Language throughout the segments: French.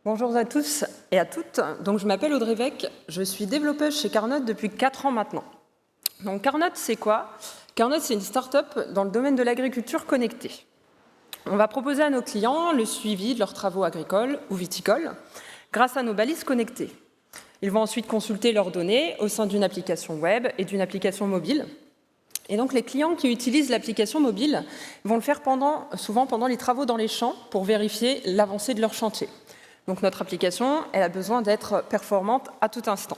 Bonjour à tous et à toutes. Donc, je m'appelle Audrey Vec, je suis développeuse chez Carnot depuis 4 ans maintenant. Donc, Carnot, c'est quoi? Carnot, c'est une start-up dans le domaine de l'agriculture connectée. On va proposer à nos clients le suivi de leurs travaux agricoles ou viticoles grâce à nos balises connectées. Ils vont ensuite consulter leurs données au sein d'une application web et d'une application mobile. Et donc, les clients qui utilisent l'application mobile vont le faire souvent pendant les travaux dans les champs pour vérifier l'avancée de leur chantier. Donc notre application, elle a besoin d'être performante à tout instant.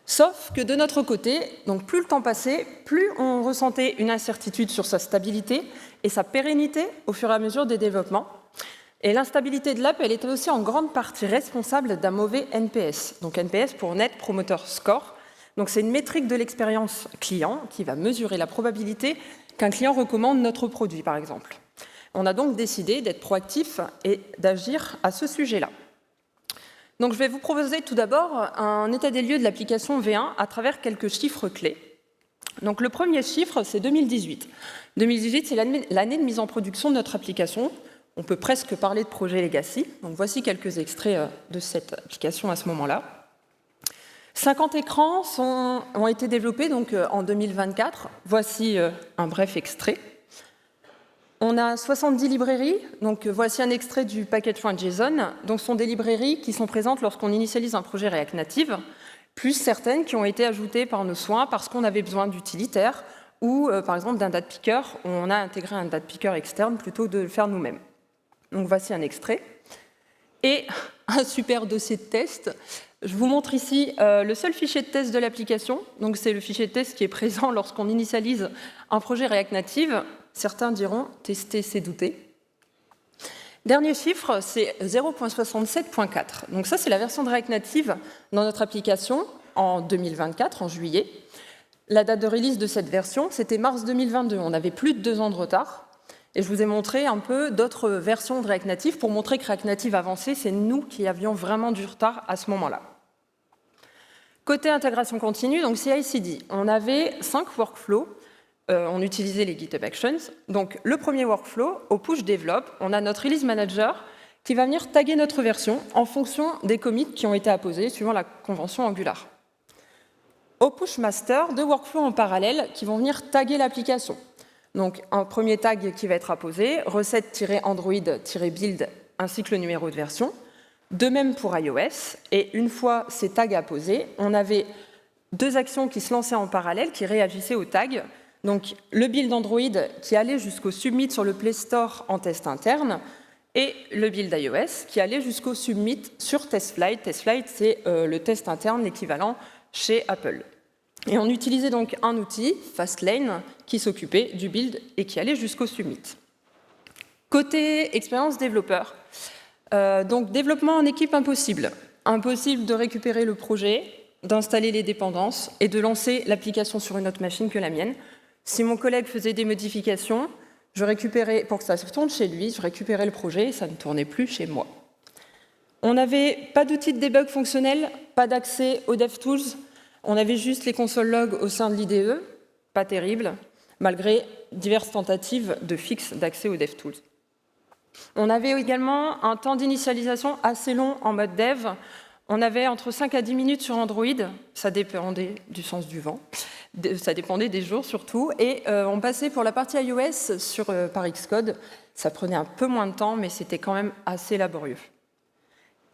Sauf que de notre côté, donc plus le temps passait, plus on ressentait une incertitude sur sa stabilité et sa pérennité au fur et à mesure des développements. Et l'instabilité de l'app, elle était aussi en grande partie responsable d'un mauvais NPS. Donc NPS pour Net Promoter Score. Donc c'est une métrique de l'expérience client qui va mesurer la probabilité qu'un client recommande notre produit, par exemple. On a donc décidé d'être proactif et d'agir à ce sujet-là. Donc, je vais vous proposer tout d'abord un état des lieux de l'application V1 à travers quelques chiffres clés. Donc, le premier chiffre, c'est 2018. 2018, c'est l'année de mise en production de notre application. On peut presque parler de projet legacy. Donc, voici quelques extraits de cette application à ce moment-là. 50 écrans ont été développés donc, en 2024. Voici un bref extrait. On a 70 librairies, donc voici un extrait du package.json. Donc ce sont des librairies qui sont présentes lorsqu'on initialise un projet React Native, plus certaines qui ont été ajoutées par nos soins parce qu'on avait besoin d'utilitaires ou par exemple d'un data picker, où on a intégré un data picker externe plutôt que de le faire nous-mêmes. Donc voici un extrait. Et un super dossier de test. Je vous montre ici le seul fichier de test de l'application. Donc c'est le fichier de test qui est présent lorsqu'on initialise un projet React Native. Certains diront « tester, c'est douter ». Dernier chiffre, c'est 0.67.4. Donc ça, c'est la version de React Native dans notre application en 2024, en juillet. La date de release de cette version, c'était mars 2022. On avait plus de 2 ans de retard. Et je vous ai montré un peu d'autres versions de React Native pour montrer que React Native avançait, c'est nous qui avions vraiment du retard à ce moment-là. Côté intégration continue, donc CI/CD, on avait 5 workflows. On utilisait les GitHub Actions. Donc, le premier workflow, au push develop, on a notre release manager qui va venir taguer notre version en fonction des commits qui ont été apposés suivant la convention Angular. Au push master, 2 workflows en parallèle qui vont venir taguer l'application. Donc, un premier tag qui va être apposé, recette-android-build ainsi que le numéro de version. De même pour iOS. Et une fois ces tags apposés, on avait 2 actions qui se lançaient en parallèle, qui réagissaient aux tags. Donc, le build Android qui allait jusqu'au submit sur le Play Store en test interne et le build iOS qui allait jusqu'au submit sur TestFlight. TestFlight, c'est le test interne, l'équivalent chez Apple. Et on utilisait donc un outil, Fastlane, qui s'occupait du build et qui allait jusqu'au submit. Côté expérience développeur, donc développement en équipe impossible. Impossible de récupérer le projet, d'installer les dépendances et de lancer l'application sur une autre machine que la mienne. Si mon collègue faisait des modifications, je récupérais, pour que ça se tourne chez lui, je récupérais le projet et ça ne tournait plus chez moi. On n'avait pas d'outil de debug fonctionnel, pas d'accès aux DevTools, on avait juste les console logs au sein de l'IDE, pas terrible, malgré diverses tentatives de fixe d'accès aux DevTools. On avait également un temps d'initialisation assez long en mode dev. On avait entre 5 à 10 minutes sur Android, ça dépendait du sens du vent, ça dépendait des jours surtout, et on passait pour la partie iOS par Xcode. Ça prenait un peu moins de temps, mais c'était quand même assez laborieux.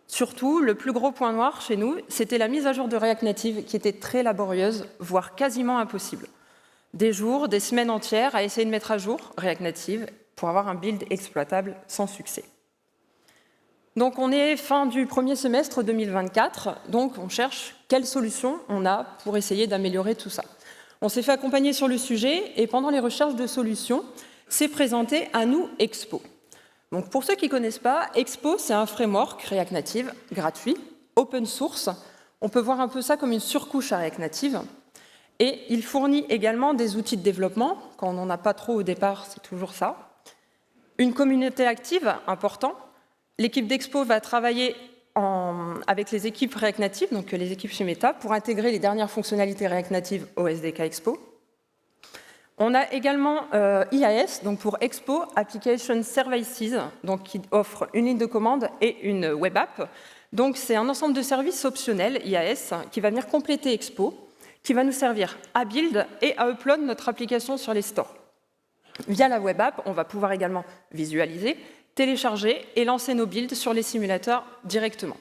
Surtout, le plus gros point noir chez nous, c'était la mise à jour de React Native, qui était très laborieuse, voire quasiment impossible. Des jours, des semaines entières à essayer de mettre à jour React Native pour avoir un build exploitable sans succès. Donc on est fin du premier semestre 2024, donc on cherche quelle solution on a pour essayer d'améliorer tout ça. On s'est fait accompagner sur le sujet et pendant les recherches de solutions, s'est présenté à nous Expo. Donc pour ceux qui ne connaissent pas, Expo, c'est un framework React Native gratuit, open source. On peut voir un peu ça comme une surcouche à React Native. Et il fournit également des outils de développement. Quand on n'en a pas trop au départ, c'est toujours ça. Une communauté active, important. L'équipe d'Expo va travailler avec les équipes React Native, donc les équipes chez Meta, pour intégrer les dernières fonctionnalités React Native au SDK Expo. On a également IAS, donc pour Expo Application Services, donc qui offre une ligne de commande et une web app. Donc c'est un ensemble de services optionnels, IAS, qui va venir compléter Expo, qui va nous servir à build et à upload notre application sur les stores. Via la web app, on va pouvoir également visualiser, télécharger et lancer nos builds sur les simulateurs directement.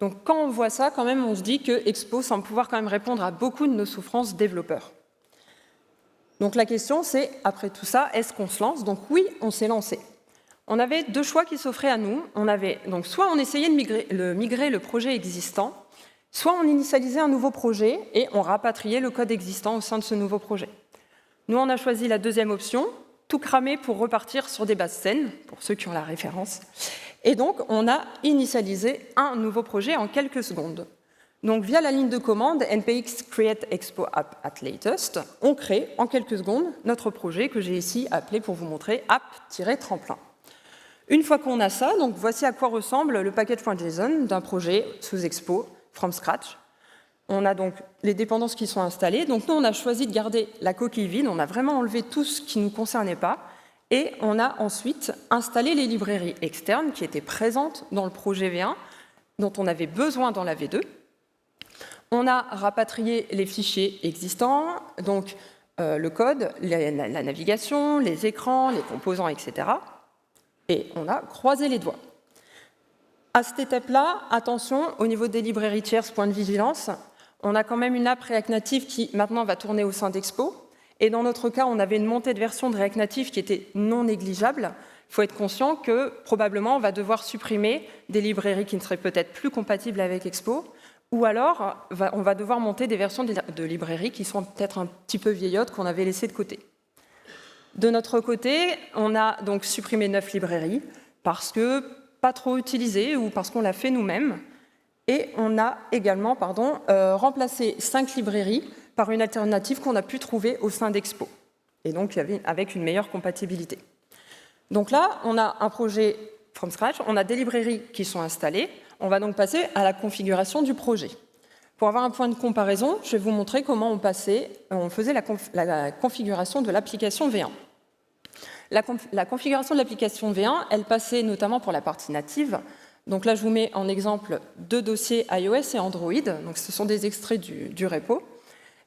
Donc quand on voit ça, quand même, on se dit que Expo semble pouvoir quand même répondre à beaucoup de nos souffrances développeurs. Donc la question c'est, après tout ça, est-ce qu'on se lance? Donc oui, on s'est lancé. On avait deux choix qui s'offraient à nous. On avait, donc soit on essayait de migrer le projet existant, soit on initialisait un nouveau projet et on rapatriait le code existant au sein de ce nouveau projet. Nous, on a choisi la deuxième option, tout cramer pour repartir sur des bases saines, pour ceux qui ont la référence. Et donc, on a initialisé un nouveau projet en quelques secondes. Donc, via la ligne de commande npx create expo app at latest, on crée en quelques secondes notre projet que j'ai ici appelé pour vous montrer app-tremplin. Une fois qu'on a ça, donc voici à quoi ressemble le package.json d'un projet sous Expo from scratch. On a donc les dépendances qui sont installées. Donc nous, on a choisi de garder la coquille vide. On a vraiment enlevé tout ce qui ne nous concernait pas. Et on a ensuite installé les librairies externes qui étaient présentes dans le projet V1, dont on avait besoin dans la V2. On a rapatrié les fichiers existants, donc le code, la navigation, les écrans, les composants, etc. Et on a croisé les doigts. À cette étape-là, attention, au niveau des librairies tierces, point de vigilance, on a quand même une app React Native qui maintenant va tourner au sein d'Expo. Et dans notre cas, on avait une montée de version de React Native qui était non négligeable. Il faut être conscient que probablement on va devoir supprimer des librairies qui ne seraient peut-être plus compatibles avec Expo, ou alors on va devoir monter des versions de librairies qui sont peut-être un petit peu vieillottes qu'on avait laissées de côté. De notre côté, on a donc supprimé 9 librairies parce que pas trop utilisées ou parce qu'on l'a fait nous-mêmes. Et on a également remplacé 5 librairies par une alternative qu'on a pu trouver au sein d'Expo, et donc avec une meilleure compatibilité. Donc là, on a un projet from scratch, on a des librairies qui sont installées, on va donc passer à la configuration du projet. Pour avoir un point de comparaison, je vais vous montrer comment on faisait la configuration de l'application V1. La configuration de l'application V1, elle passait notamment pour la partie native. Donc là, je vous mets en exemple 2 dossiers iOS et Android. Donc ce sont des extraits du repo.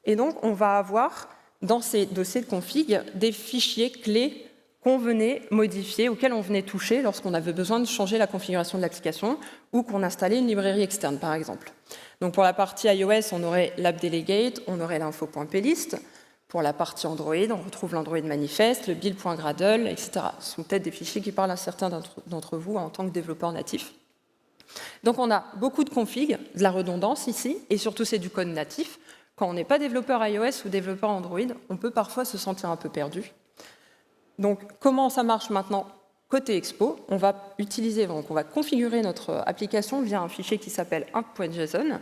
Et donc, on va avoir dans ces dossiers de config des fichiers clés qu'on venait modifier, auxquels on venait toucher lorsqu'on avait besoin de changer la configuration de l'application ou qu'on installait une librairie externe, par exemple. Donc pour la partie iOS, on aurait l'app-delegate, on aurait l'info.plist. Pour la partie Android, on retrouve l'Android manifest, le build.gradle, etc. Ce sont peut-être des fichiers qui parlent à certains d'entre vous en tant que développeurs natifs. Donc on a beaucoup de config, de la redondance ici, et surtout c'est du code natif. Quand on n'est pas développeur iOS ou développeur Android, on peut parfois se sentir un peu perdu. Donc comment ça marche maintenant côté Expo? On va configurer notre application via un fichier qui s'appelle app.json,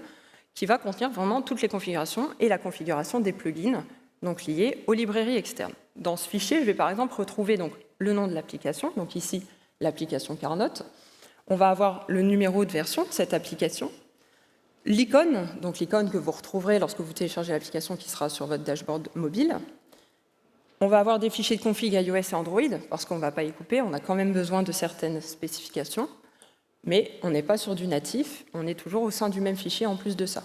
qui va contenir vraiment toutes les configurations et la configuration des plugins, donc liés aux librairies externes. Dans ce fichier, je vais par exemple retrouver donc, le nom de l'application, donc ici l'application Carnot. On va avoir le numéro de version de cette application, l'icône, donc l'icône que vous retrouverez lorsque vous téléchargez l'application qui sera sur votre dashboard mobile. On va avoir des fichiers de config iOS et Android, parce qu'on ne va pas y couper, on a quand même besoin de certaines spécifications, mais on n'est pas sur du natif, on est toujours au sein du même fichier en plus de ça.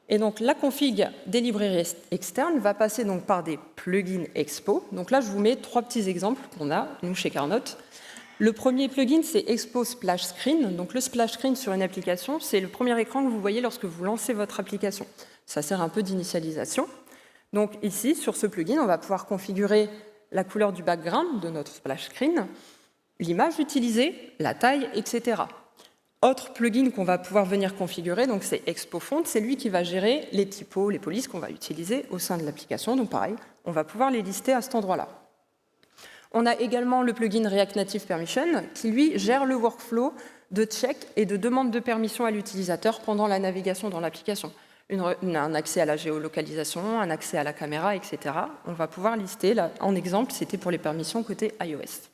Et donc la config des librairies externes va passer donc par des plugins Expo. Donc là, je vous mets 3 petits exemples qu'on a, nous, chez Carnot. Le premier plugin, c'est Expo Splash Screen. Donc le splash screen sur une application, c'est le premier écran que vous voyez lorsque vous lancez votre application. Ça sert un peu d'initialisation. Donc ici, sur ce plugin, on va pouvoir configurer la couleur du background de notre splash screen, l'image utilisée, la taille, etc. Autre plugin qu'on va pouvoir venir configurer, donc c'est Expo Font, c'est lui qui va gérer les typos, les polices qu'on va utiliser au sein de l'application. Donc pareil, on va pouvoir les lister à cet endroit-là. On a également le plugin React Native Permission qui, lui, gère le workflow de check et de demande de permission à l'utilisateur pendant la navigation dans l'application. Un accès à la géolocalisation, un accès à la caméra, etc. On va pouvoir lister, là, en exemple, c'était pour les permissions côté iOS.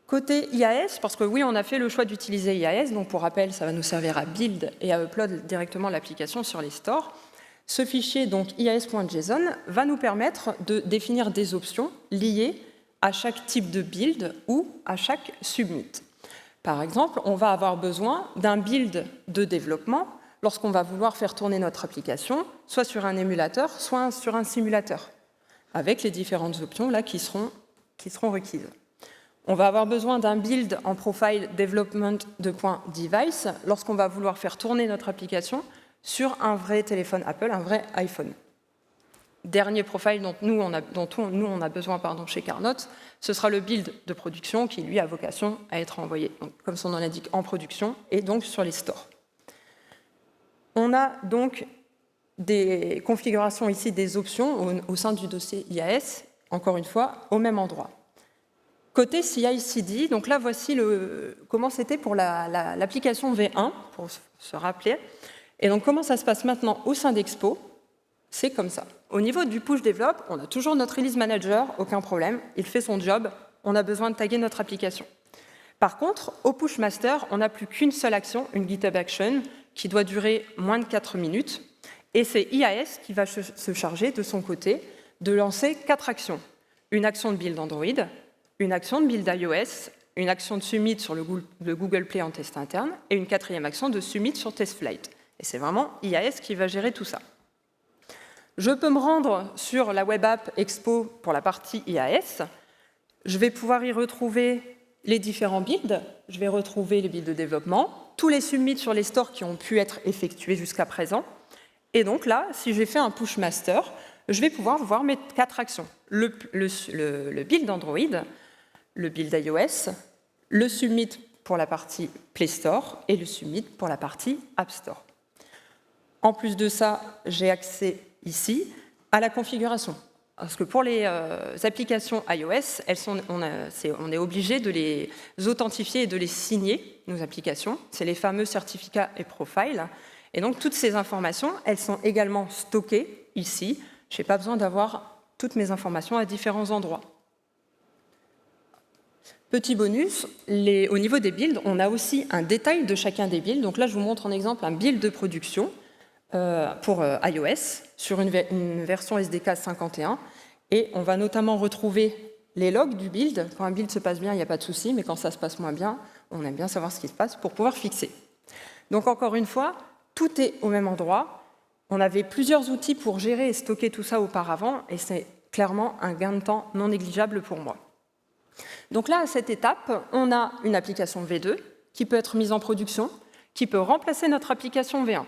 Côté IAS, parce que oui, on a fait le choix d'utiliser IAS, donc pour rappel, ça va nous servir à build et à upload directement l'application sur les stores. Ce fichier, donc ias.json, va nous permettre de définir des options liées à chaque type de build ou à chaque submit. Par exemple, on va avoir besoin d'un build de développement lorsqu'on va vouloir faire tourner notre application, soit sur un émulateur, soit sur un simulateur, avec les différentes options là qui seront requises. On va avoir besoin d'un build en profile development de .device lorsqu'on va vouloir faire tourner notre application sur un vrai téléphone Apple, un vrai iPhone. Dernier profile dont nous on a besoin chez Carnot, ce sera le build de production qui, lui, a vocation à être envoyé, donc, comme son nom l'indique, en production et donc sur les stores. On a donc des configurations ici des options au sein du dossier IAS, encore une fois, au même endroit. Côté CI/CD, donc là, voici comment c'était pour l'application V1, pour se rappeler. Et donc, comment ça se passe maintenant au sein d'Expo? C'est comme ça. Au niveau du push develop, on a toujours notre release manager, aucun problème, il fait son job, on a besoin de taguer notre application. Par contre, au push master, on n'a plus qu'une seule action, une GitHub Action, qui doit durer moins de 4 minutes, et c'est IAS qui va se charger de son côté de lancer 4 actions. Une action de build Android, une action de build iOS, une action de submit sur le Google Play en test interne, et une 4e action de submit sur TestFlight. Et c'est vraiment IAS qui va gérer tout ça. Je peux me rendre sur la web app Expo pour la partie IAS. Je vais pouvoir y retrouver les différents builds. Je vais retrouver les builds de développement, tous les submits sur les stores qui ont pu être effectués jusqu'à présent. Et donc là, si j'ai fait un push master, je vais pouvoir voir mes 4 actions. Le build Android, le build iOS, le submit pour la partie Play Store et le submit pour la partie App Store. En plus de ça, j'ai accès ici à la configuration. Parce que pour les applications iOS, on est obligé de les authentifier et de les signer, nos applications. C'est les fameux certificats et profiles. Et donc, toutes ces informations, elles sont également stockées ici. Je n'ai pas besoin d'avoir toutes mes informations à différents endroits. Petit bonus, au niveau des builds, on a aussi un détail de chacun des builds. Donc là, je vous montre en exemple un build de production pour iOS sur une version SDK 51. Et on va notamment retrouver les logs du build. Quand un build se passe bien, il n'y a pas de souci, mais quand ça se passe moins bien, on aime bien savoir ce qui se passe pour pouvoir fixer. Donc encore une fois, tout est au même endroit. On avait plusieurs outils pour gérer et stocker tout ça auparavant, et c'est clairement un gain de temps non négligeable pour moi. Donc là, à cette étape, on a une application V2 qui peut être mise en production, qui peut remplacer notre application V1.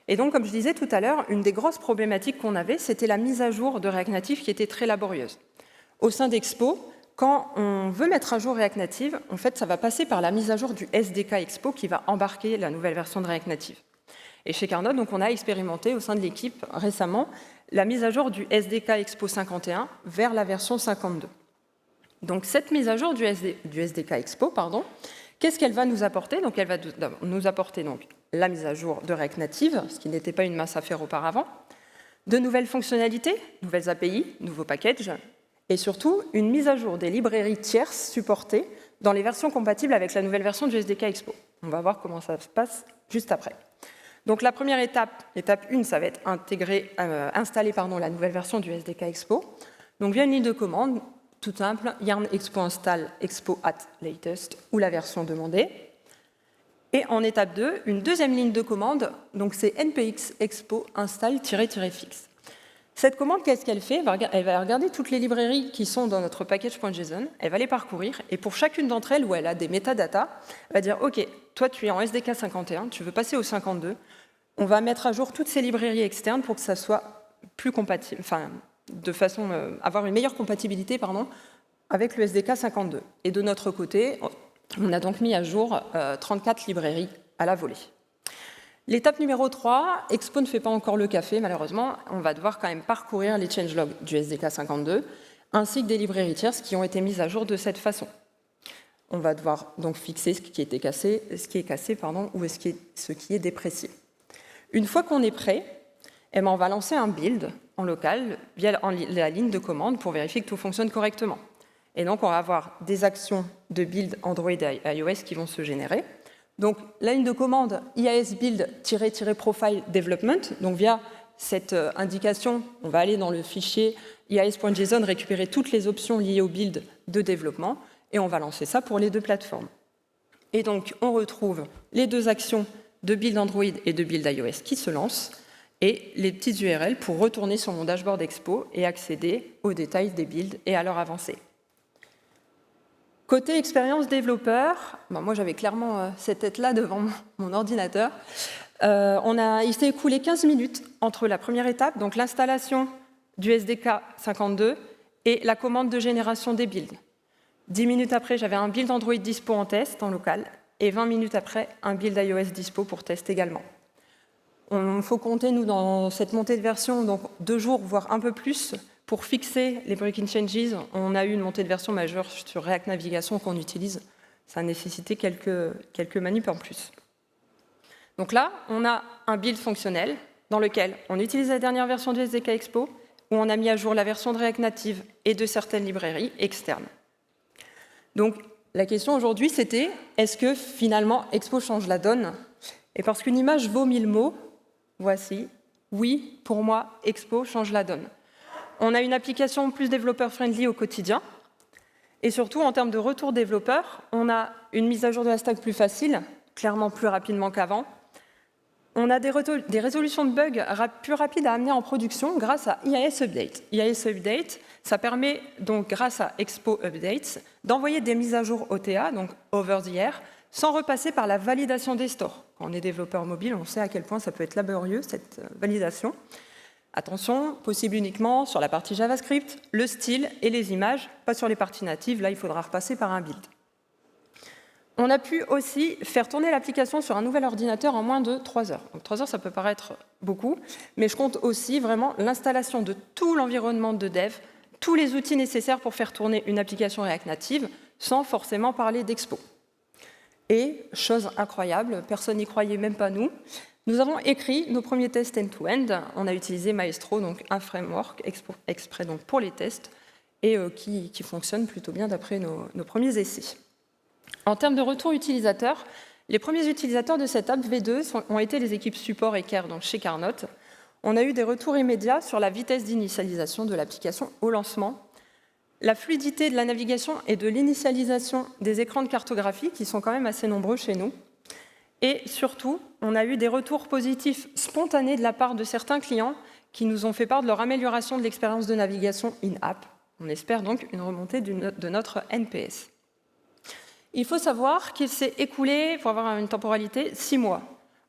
Et donc, comme je disais tout à l'heure, une des grosses problématiques qu'on avait, c'était la mise à jour de React Native qui était très laborieuse. Au sein d'Expo, quand on veut mettre à jour React Native, en fait, ça va passer par la mise à jour du SDK Expo qui va embarquer la nouvelle version de React Native. Et chez Carnot, donc, on a expérimenté au sein de l'équipe récemment la mise à jour du SDK Expo 51 vers la version 52. Donc, cette mise à jour du SDK Expo, qu'est-ce qu'elle va nous apporter? Donc, elle va nous apporter donc, la mise à jour de React Native, ce qui n'était pas une mince affaire auparavant, de nouvelles fonctionnalités, nouvelles API, nouveaux packages, et surtout une mise à jour des librairies tierces supportées dans les versions compatibles avec la nouvelle version du SDK Expo. On va voir comment ça se passe juste après. Donc la première étape, l'étape 1, ça va être installer la nouvelle version du SDK Expo. Donc via une ligne de commande, tout simple, yarn expo install expo at latest ou la version demandée. Et en étape 2, une deuxième ligne de commande, donc c'est npx expo install-fix. Cette commande, qu'est-ce qu'elle fait? Elle va regarder toutes les librairies qui sont dans notre package.json, elle va les parcourir, et pour chacune d'entre elles, où elle a des métadatas, elle va dire, OK, toi tu es en SDK 51, tu veux passer au 52, on va mettre à jour toutes ces librairies externes pour que ça soit plus compatible, de façon avoir une meilleure compatibilité avec le SDK 52. Et de notre côté, on a donc mis à jour 34 librairies à la volée. L'étape numéro 3, Expo ne fait pas encore le café, malheureusement. On va devoir quand même parcourir les changelogs du SDK 52, ainsi que des librairies tierces qui ont été mises à jour de cette façon. On va devoir donc fixer ce qui est cassé, ou ce qui est déprécié. Une fois qu'on est prêt, on va lancer un build en local via la ligne de commande pour vérifier que tout fonctionne correctement. Et donc, on va avoir des actions de build Android et iOS qui vont se générer. Donc, la ligne de commande IAS build-profile development, donc via cette indication, on va aller dans le fichier EIS.json, récupérer toutes les options liées au build de développement, et on va lancer ça pour les deux plateformes. Et donc, on retrouve les deux actions de build Android et de build iOS qui se lancent, et les petites URL pour retourner sur mon dashboard Expo et accéder aux détails des builds et à leur avancée. Côté expérience développeur, moi j'avais clairement cette tête-là devant mon ordinateur. Il s'est écoulé 15 minutes entre la première étape, donc l'installation du SDK 52, et la commande de génération des builds. 10 minutes après, j'avais un build Android dispo en test, en local, et 20 minutes après, un build iOS dispo pour test également. Il faut compter, nous, dans cette montée de version, donc 2 jours, voire un peu plus, pour fixer les breaking changes. On a eu une montée de version majeure sur React Navigation qu'on utilise. Ça a nécessité quelques manips en plus. Donc là, on a un build fonctionnel dans lequel on utilise la dernière version du SDK Expo, où on a mis à jour la version de React Native et de certaines librairies externes. Donc la question aujourd'hui, c'était, est-ce que finalement Expo change la donne? Et parce qu'une image vaut 1000 mots, voici, oui, pour moi, Expo change la donne. On a une application plus développeur-friendly au quotidien, et surtout, en termes de retour développeur, on a une mise à jour de la stack plus facile, clairement plus rapidement qu'avant. On a des résolutions de bugs plus rapides à amener en production grâce à EIS Update. EIS Update, ça permet donc, grâce à Expo Updates, d'envoyer des mises à jour OTA, donc over the air, sans repasser par la validation des stores. Quand on est développeur mobile, on sait à quel point ça peut être laborieux, cette validation. Attention, possible uniquement sur la partie JavaScript, le style et les images, pas sur les parties natives, là il faudra repasser par un build. On a pu aussi faire tourner l'application sur un nouvel ordinateur en moins de 3 heures. Donc 3 heures, ça peut paraître beaucoup, mais je compte aussi vraiment l'installation de tout l'environnement de dev, tous les outils nécessaires pour faire tourner une application React Native, sans forcément parler d'Expo. Et, chose incroyable, personne n'y croyait, même pas nous, nous avons écrit nos premiers tests end-to-end. On a utilisé Maestro, donc un framework exprès donc pour les tests, et qui fonctionne plutôt bien d'après nos premiers essais. En termes de retour utilisateur, les premiers utilisateurs de cette app V2 ont été les équipes support et care donc chez Carnot. On a eu des retours immédiats sur la vitesse d'initialisation de l'application au lancement, la fluidité de la navigation et de l'initialisation des écrans de cartographie, qui sont quand même assez nombreux chez nous. Et surtout, on a eu des retours positifs spontanés de la part de certains clients qui nous ont fait part de leur amélioration de l'expérience de navigation in-app. On espère donc une remontée de notre NPS. Il faut savoir qu'il s'est écoulé, pour avoir une temporalité, 6 mois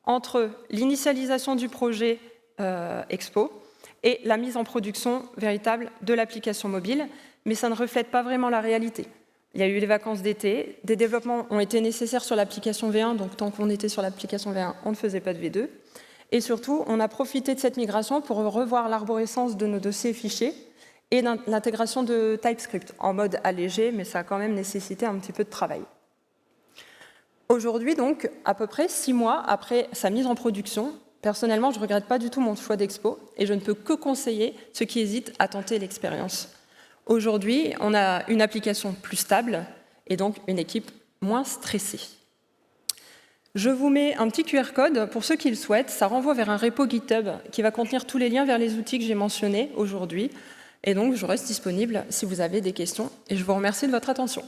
entre l'initialisation du projet Expo et la mise en production véritable de l'application mobile, mais ça ne reflète pas vraiment la réalité. Il y a eu les vacances d'été, des développements ont été nécessaires sur l'application V1, donc tant qu'on était sur l'application V1, on ne faisait pas de V2. Et surtout, on a profité de cette migration pour revoir l'arborescence de nos dossiers et fichiers et l'intégration de TypeScript en mode allégé, mais ça a quand même nécessité un petit peu de travail. Aujourd'hui, donc, à peu près 6 mois après sa mise en production, personnellement, je ne regrette pas du tout mon choix d'Expo et je ne peux que conseiller ceux qui hésitent à tenter l'expérience. Aujourd'hui, on a une application plus stable et donc une équipe moins stressée. Je vous mets un petit QR code pour ceux qui le souhaitent. Ça renvoie vers un repo GitHub qui va contenir tous les liens vers les outils que j'ai mentionnés aujourd'hui. Et donc, je reste disponible si vous avez des questions. Et je vous remercie de votre attention.